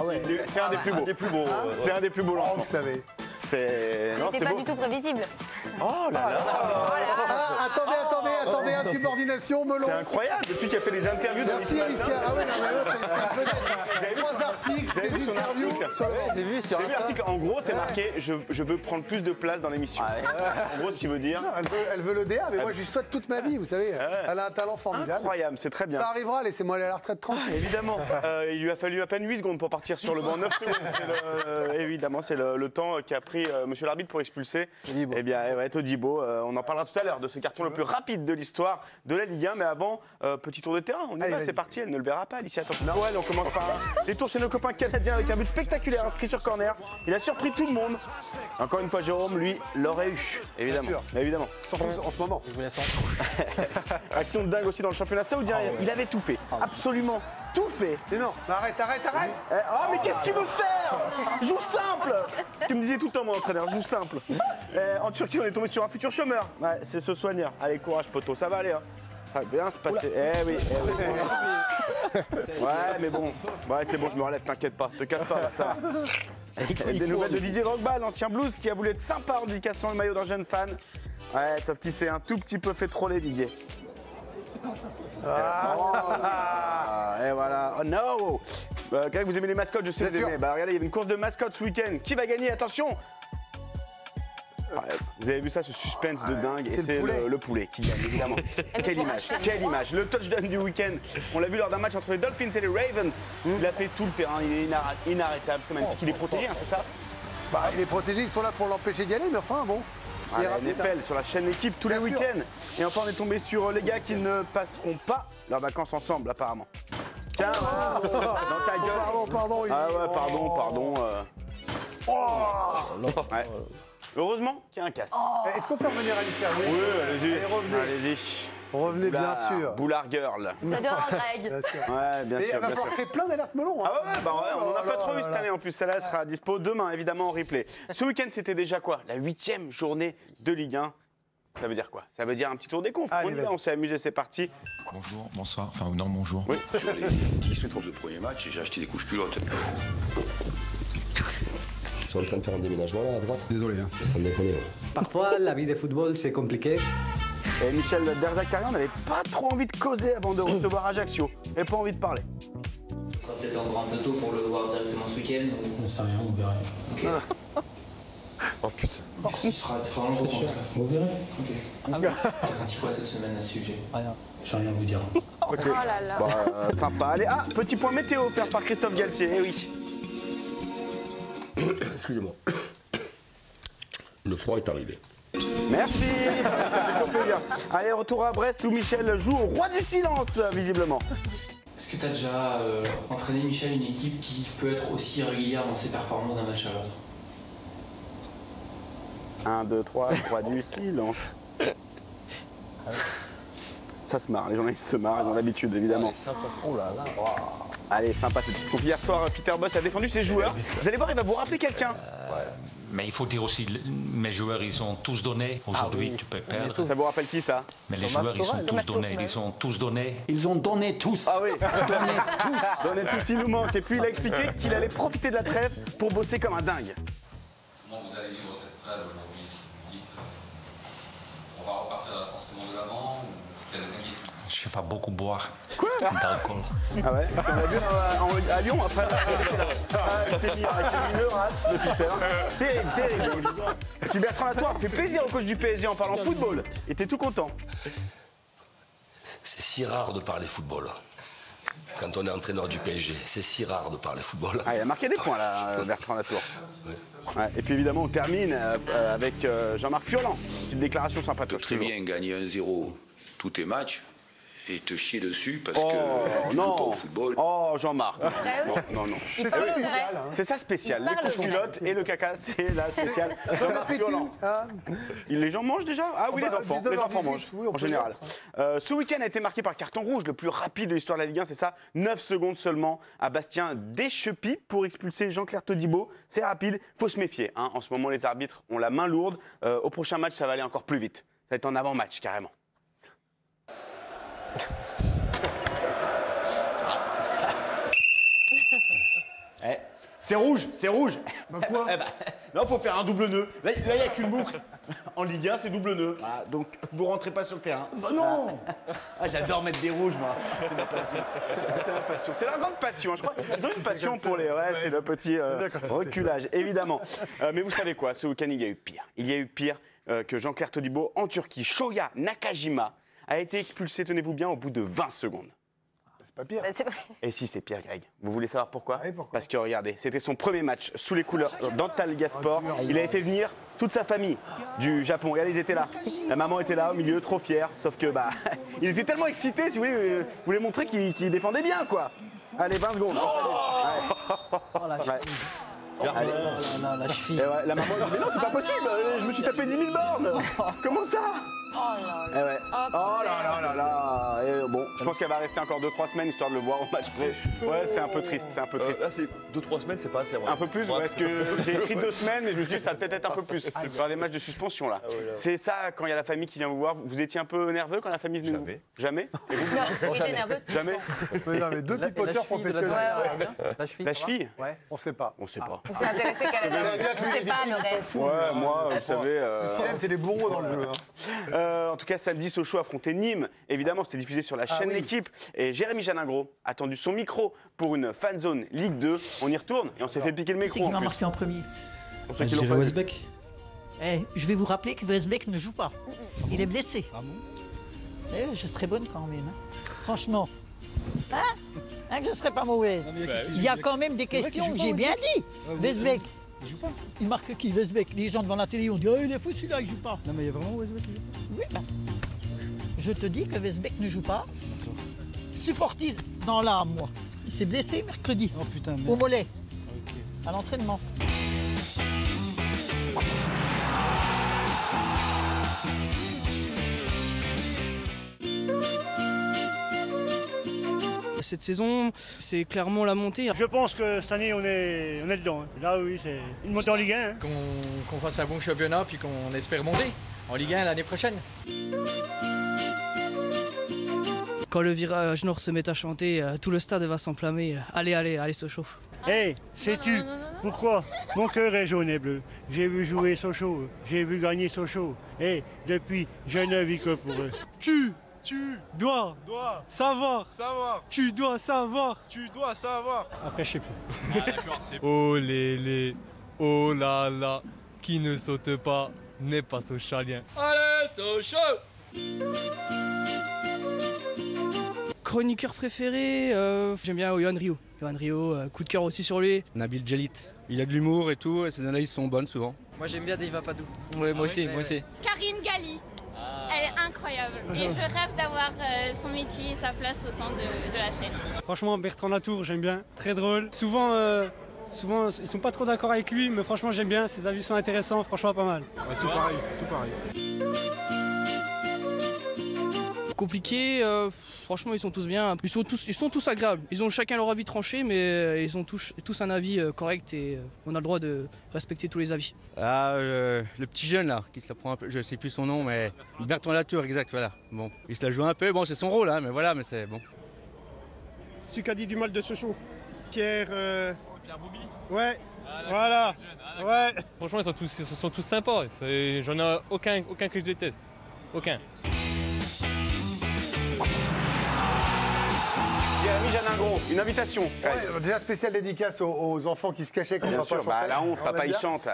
ouais. C'est un des plus beaux. C'est un des plus beaux lancements. Vous savez. C'était pas du tout prévisible. Oh là là. Attendez, insubordination, Melon. C'est incroyable, depuis qu'elle fait des interviews de Merci Alicia. Ah ouais, non, mais l'autre, elle fait 3 articles, des son interviews. J'ai vu sur Insta. l'article, en gros, c'est marqué je veux prendre plus de place dans l'émission. En gros, ce qui veut dire. Elle veut le DA, mais moi je lui souhaite toute ma vie, vous savez. Elle a un talent formidable. Incroyable, c'est très bien. Ça arrivera, laissez-moi aller à la retraite tranquille. Évidemment, il lui a fallu à peine 8 secondes pour partir sur le banc. 9 secondes, évidemment, c'est le temps qu'a pris monsieur l'arbitre pour expulser. Todibo. Eh bien, ouais, Todibo, on en parlera tout à l'heure de ce carton le plus rapide de l'histoire de la Ligue 1. Mais avant, petit tour de terrain, on y va, c'est parti, elle ne le verra pas, Alicia. Attention, on commence par un détour chez nos copains canadiens avec un but spectaculaire inscrit sur corner. Il a surpris tout le monde. Encore une fois, Jérôme, lui, l'aurait eu, évidemment. Évidemment. Surtout en ce moment. Je vous laisse Action de dingue aussi dans le championnat saoudien. Il avait tout fait, absolument tout fait. Mais non, arrête. Oh, mais qu'est-ce que tu veux faire? Joue simple. Tu me disais tout le temps, mon entraîneur, joue simple. En Turquie, on est tombé sur un futur chômeur. Ouais, c'est ce soigneur. Allez, courage, poteau, ça va aller. Hein. Ça va bien se passer. Eh oui. Ouais, mais bon. Ouais, c'est bon, je me relève, t'inquiète pas. Te casse pas, là, ça va. Des nouvelles de Didier Drogba, l'ancien blues qui a voulu être sympa en dédicaçant le maillot d'un jeune fan. Ouais, sauf qu'il s'est un tout petit peu fait troller, Didier. Et voilà. Oh no. Quand même, vous aimez les mascottes, je sais que vous aimez. Bah regardez, il y avait une course de mascottes ce week-end. Qui va gagner? Attention. Vous avez vu ça, ce suspense de dingue. Et c'est le poulet qui gagne, évidemment. Quelle image. Le touchdown du week-end. On l'a vu lors d'un match entre les Dolphins et les Ravens. Il a fait tout le terrain, il est inarrêtable. C'est magnifique. Il est protégé, hein, c'est ça? Bah, il est protégé, ils sont là pour l'empêcher d'y aller, mais enfin, bon. La NFL sur la chaîne Équipe tous les week-ends. Et enfin, on est tombé sur les gars qui ne passeront pas leurs vacances ensemble, apparemment. Tiens, dans ta gueule. Pardon. Ah ouais, pardon. Ouais. Heureusement qu'il y a un casque. Est-ce qu'on fait revenir Alicia? Oui, allez-y. Revenez. Revenez, bien sûr. Boulard Girl. J'adore Greg. Bien sûr. Ouais, bien Et sûr. il va falloir créer plein d'alertes melons. Ah ouais, on n'en a pas trop eu cette année en plus. Celle-là sera dispo demain, évidemment, en replay. Ce week-end, c'était déjà quoi? La 8e journée de Ligue 1. Ça veut dire quoi? Ça veut dire un petit tour des confs. On y va, on s'est amusé, c'est parti. Bonjour, bonsoir, enfin non, bonjour. Oui. Sur les 10 ou 12 premiers matchs, j'ai acheté des couches culottes. Ils sont en train de faire un déménagement là à droite. Désolé. Ça me déconne. Parfois, la vie de football, c'est compliqué. Et Michel Derzakarian n'avait pas trop envie de causer avant de recevoir Ajaccio. Il n'avait pas envie de parler. Ce sera peut-être encore un peu tôt pour le voir directement ce week-end. On ne sait rien, vous verrez. Ok. Oh putain. Il sera vraiment content. Vous verrez. Ok. T'as senti quoi cette semaine à ce sujet? Rien. J'ai rien à vous dire. Ok. Oh là là. Bah, sympa. Allez, petit point météo offert par Christophe Galtier. Eh oui. Excusez-moi. Le froid est arrivé. Merci, ça fait toujours plaisir. Allez, retour à Brest où Michel joue au roi du silence, visiblement. Est-ce que tu as déjà entraîné, Michel, une équipe qui peut être aussi irrégulière dans ses performances d'un match à l'autre? 1, 2, 3, roi du silence. Ça se marre, les journalistes se marrent, ils ont l'habitude, évidemment. Oh là là. Allez, sympa cette petite conf. Hier soir, Peter Bosz a défendu ses joueurs. Vous allez voir, il va vous rappeler quelqu'un. Mais il faut dire aussi, mes joueurs, ils ont tous donné. Aujourd'hui, tu peux perdre. Ça vous rappelle qui, ça? Mais les joueurs, ils sont tous donnés. Ils ont tous donné. Ils ont donné tous. Ah oui, donnez tous, il nous manque. Et puis, il a expliqué qu'il allait profiter de la trêve pour bosser comme un dingue. Comment vous allez vivre cette trêve aujourd'hui? Vous dites, on va repartir forcément de l'avant ou il y a des inquiétudes? Je vais beaucoup boire. Quoi? D'alcool. Ah ouais? On l'a vu à Lyon après. Il s'est mis une race depuis tout à l'heure. Terrible. Et puis Bertrand Latoire fait plaisir au coach du PSG en parlant football. Il était tout content. C'est si rare de parler football. Quand on est entraîneur du PSG, c'est si rare de parler football. Ah, il a marqué des points là, Bertrand Latour. Ouais. Et puis évidemment, on termine avec Jean-Marc Furlan. Une déclaration sympathique. Très bien gagner 1-0 tous tes matchs et te chier dessus parce que tu joues pas non. au football. Oh, Jean-Marc. Non. Il parle au vrai. C'est ça spécial. Les parle couches au vrai. culottes et le caca, c'est la spéciale. Bon Jean-Marc appétit. Furlan. Les gens mangent déjà? Ah oui, bah, les enfants. 19h18, Les enfants mangent, oui, on en peut général. mettre. Ce week-end a été marqué par le carton rouge, le plus rapide de l'histoire de la Ligue 1, c'est ça. 9 secondes seulement à Bastien Deschepy pour expulser Jean-Claire Todibo. C'est rapide, faut se méfier. Hein. En ce moment, les arbitres ont la main lourde. Au prochain match, ça va aller encore plus vite. Ça va être en avant-match, carrément. C'est rouge, c'est rouge. Bah quoi? Non, faut faire un double nœud. Là, il n'y a qu'une boucle. En Ligue 1, c'est double nœud. Voilà, donc, vous rentrez pas sur le terrain. Bah non. Ah, j'adore mettre des rouges, moi. C'est ma passion. C'est ma passion. C'est la grande passion, je crois. Ils ont une passion pour les... Ouais, c'est le petit reculage, évidemment. Mais vous savez quoi? Ce week-end, il y a eu pire. Il y a eu pire que Jean-Claire Todibo en Turquie. Shoya Nakajima a été expulsé, tenez-vous bien, au bout de 20 secondes. C'est pas pire. Bah, c'est vrai. Et si c'est pire, Greg. Vous voulez savoir pourquoi? Oui, pourquoi? Parce que regardez, c'était son premier match sous les couleurs d'Antalyaspor. Il avait fait venir toute sa famille du Japon. Regardez, ils étaient là. La maman était là au milieu, trop fière. Sauf que il était tellement excité, si vous voulez montrer qu'il défendait bien, quoi. Allez, 20 secondes. La cheville. Et ouais, la maman dit mais non, c'est pas possible. Je me suis tapé 10 000 bornes. Comment ça? Eh ouais. Oh là là là là. Et bon, je pense qu'elle va rester encore 2-3 semaines histoire de le voir au match près. Ouais, c'est un peu triste, c'est un peu triste. Là, c'est 2-3 semaines, c'est pas assez. Un peu plus, ouais, parce que j'ai écrit 2 semaines, mais je me suis dit ça va peut-être être un peu plus. C'est faire des matchs de suspension là. C'est ça, quand il y a la famille qui vient vous voir, vous étiez un peu nerveux quand la famille venait vous voir? Jamais. Et vous? Non, il était nerveux. Jamais. Non, mais deux pipoteurs professionnels. La cheville. La cheville? Ouais. On sait pas. On sait pas. On s'est intéressé qu'à la dame. On sait pas le reste. Ouais, moi, vous savez. Ce qu'il aime, c'est les bourreaux dans le jeu. En tout cas, samedi, Sochaux affrontait Nîmes. Évidemment, c'était diffusé sur la chaîne L'équipe. Et Jérémy Jalingro a tendu son micro pour une fanzone Ligue 2. On y retourne et on s'est fait piquer le C'est micro. qui En m'a plus. marqué en premier. Pour ceux qui l'ont pas vu. Westbeck. Eh, je vais vous rappeler que Westbeck ne joue pas. Il est blessé. Ah bon? Eh, je serais bonne quand même. Hein. Franchement. Hein, que je serais pas mauvaise. Il y a quand même des questions que j'ai bien dit. Westbeck. Il marque qui, Westbeck? Les gens devant la télé ont dit, oh, il est fou celui-là, il joue pas. Non, mais il y a vraiment Westbeck qui joue pas. Oui, ben. Je te dis que Westbeck ne joue pas. Supportise dans l'âme, moi. Il s'est blessé mercredi. Oh putain, Au mollet. À l'entraînement. Cette saison, c'est clairement la montée. Je pense que cette année, on est dedans. Là, oui, c'est une montée en Ligue 1. Qu'on fasse un bon championnat puis qu'on espère monter en Ligue 1 l'année prochaine. Quand le virage nord se met à chanter, tout le stade va s'enflammer. Allez, Sochaux. Hé, sais-tu pourquoi mon cœur est jaune et bleu? J'ai vu jouer Sochaux, j'ai vu gagner Sochaux. Et depuis, je ne vis que pour eux. Tu dois savoir. Tu dois savoir. Après, je sais plus. Oh lélé, oh là là, qui ne saute pas n'est pas socialien. Allez, Sochaux! Chroniqueur préféré, j'aime bien Yohan Ryu. Yohan Ryu, coup de cœur aussi sur lui. Nabil Djelit, il a de l'humour et tout, et ses analyses sont bonnes souvent. Moi j'aime bien Dave Papadou. Ouais, moi aussi. Karine Galli. Elle est incroyable et je rêve d'avoir son métier et sa place au sein de la chaîne. Franchement, Bertrand Latour, j'aime bien. Très drôle. Souvent, ils sont pas trop d'accord avec lui, mais franchement, j'aime bien. Ses avis sont intéressants, franchement, pas mal. Tout pareil. Compliqué, franchement ils sont tous bien, ils sont tous agréables, ils ont chacun leur avis tranché mais ils ont tous un avis correct et on a le droit de respecter tous les avis. Ah, le petit jeune là, qui se la prend un peu, je sais plus son nom, mais Bertrand Latour, exact, voilà. Bon, il se la joue un peu, bon c'est son rôle, hein, mais voilà, mais c'est bon. Celui qui a dit du mal de Sochaux. Pierre Boubi. Ouais, voilà. Ouais. Franchement ils sont tous sympas, j'en ai aucun que je déteste, aucun. Jérémy Jalingro, une invitation. Ouais, déjà spéciale dédicace aux enfants qui se cachaient quand Bien papa sûr, chantait. la honte, On papa aime il bien. chante.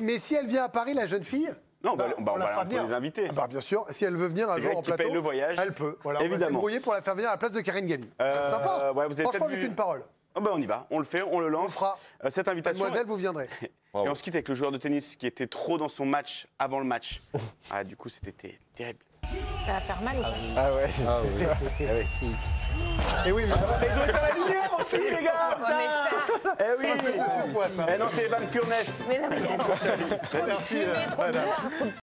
Mais si elle vient à Paris, la jeune fille, Non, on fera peut les inviter. Ah bah, bien sûr, si elle veut venir un C'est jour Greg en qui plateau, paye le voyage. elle peut. Voilà, on va se Évidemment. débrouiller pour la faire venir à la place de Karine Galli. Sympa. Ouais, vous avez Franchement, peut-être j'ai vu- qu'une parole. Oh ben on y va, on le fait, on le lance. On fera. Cette invitation. Mademoiselle, vous viendrez. Et on se quitte avec le joueur de tennis qui était trop dans son match avant le match. Ah, du coup, c'était terrible. Ça va faire mal ou pas? Ah ouais. Et oui, mais Ils ont été à la lumière aussi, les gars. Ouais, mais ça. Eh oui. C'est c'est quoi ça? Eh non, c'est Evan Furness. Mais non, mais il y a trop de fumée, trop de bois.